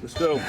Let's go.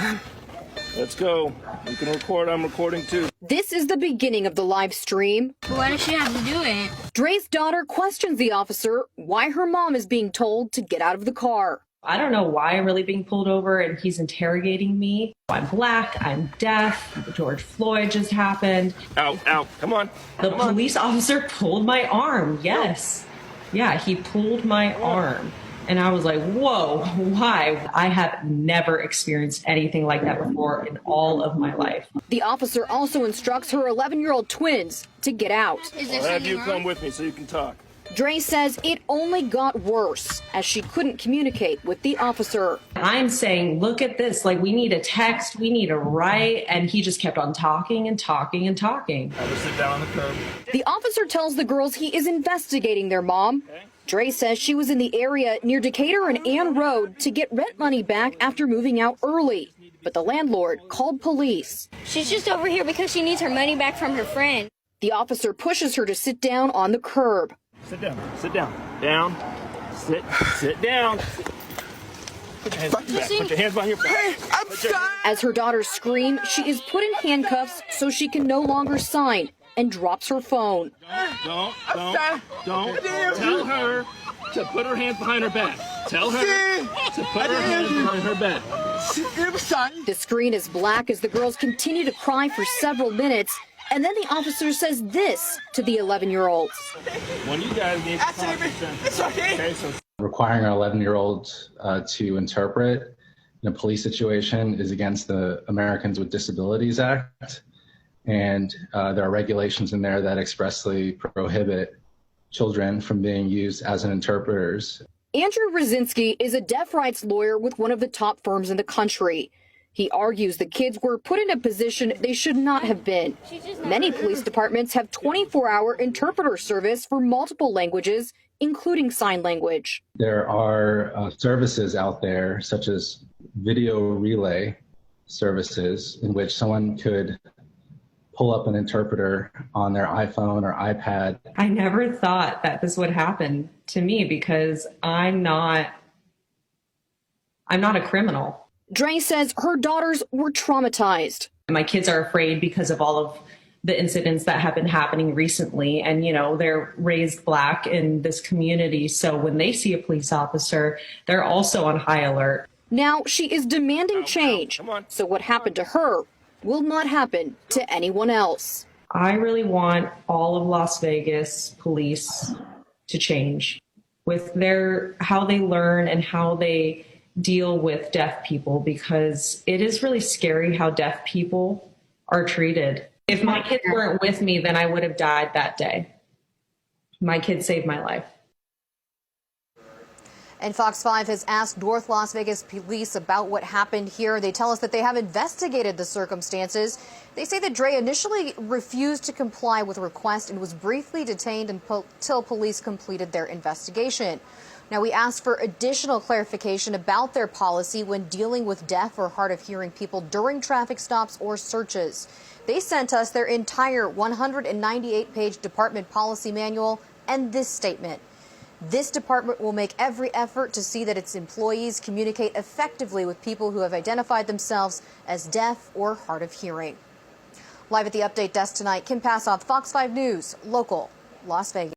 Let's go. You can record. I'm recording too. This is the beginning of the live stream. Why does she have to do it? Dre's daughter questions the officer why her mom is being told to get out of the car. I don't know why I'm really being pulled over and he's interrogating me. I'm black, I'm deaf, George Floyd just happened. Out, come on. The police officer pulled my arm, yes. Yeah, he pulled my arm. And I was like, whoa, why? I have never experienced anything like that before in all of my life. The officer also instructs her 11-year-old twins to get out. I'll have you come with me so you can talk. Dre says it only got worse as she couldn't communicate with the officer. I'm saying, look at this, like we need a text, we need a write, and he just kept on talking and talking and talking. I will sit down on the curb. The officer tells the girls he is investigating their mom. Dre says she was in the area near Decatur and Ann Road to get rent money back after moving out early. But the landlord called police. She's just over here because she needs her money back from her friend. The officer pushes her to sit down on the curb. Sit down. Sit down. Down. Sit down. Put your hands behind your back. Put your hands behind your back. Hey, I'm sorry. As her daughters scream, she is put in handcuffs so she can no longer sign and drops her phone. Don't. Tell her to put her hands behind her back. Tell her to put her hands behind her back. The screen is black as the girls continue to cry for several minutes. And then the officer says this to the 11-year-olds. When you guys need to talk, It's okay. Requiring our 11-year-olds to interpret in a police situation is against the Americans with Disabilities Act. And there are regulations in there that expressly prohibit children from being used as interpreters. Andrew Rosinski is a deaf rights lawyer with one of the top firms in the country. He argues the kids were put in a position they should not have been. Many police departments have 24-hour interpreter service for multiple languages, including sign language. There are services out there, such as video relay services, in which someone could pull up an interpreter on their iPhone or iPad. I never thought that this would happen to me because I'm not a criminal. Dre says her daughters were traumatized. My kids are afraid because of all of the incidents that have been happening recently. And, you know, they're raised black in this community. So when they see a police officer, they're also on high alert. Now she is demanding change. So what happened to her will not happen to anyone else. I really want all of Las Vegas police to change with how they learn and how they deal with deaf people, because it is really scary how deaf people are treated. If my kids weren't with me, then I would have died that day. My kids saved my life. And Fox 5 has asked North Las Vegas police about what happened here. They tell us that they have investigated the circumstances. They say that Dre initially refused to comply with a request and was briefly detained until police completed their investigation. Now, we asked for additional clarification about their policy when dealing with deaf or hard of hearing people during traffic stops or searches. They sent us their entire 198-page department policy manual and this statement. This department will make every effort to see that its employees communicate effectively with people who have identified themselves as deaf or hard of hearing. Live at the update desk tonight, Kim Passoff, Fox 5 News, local, Las Vegas.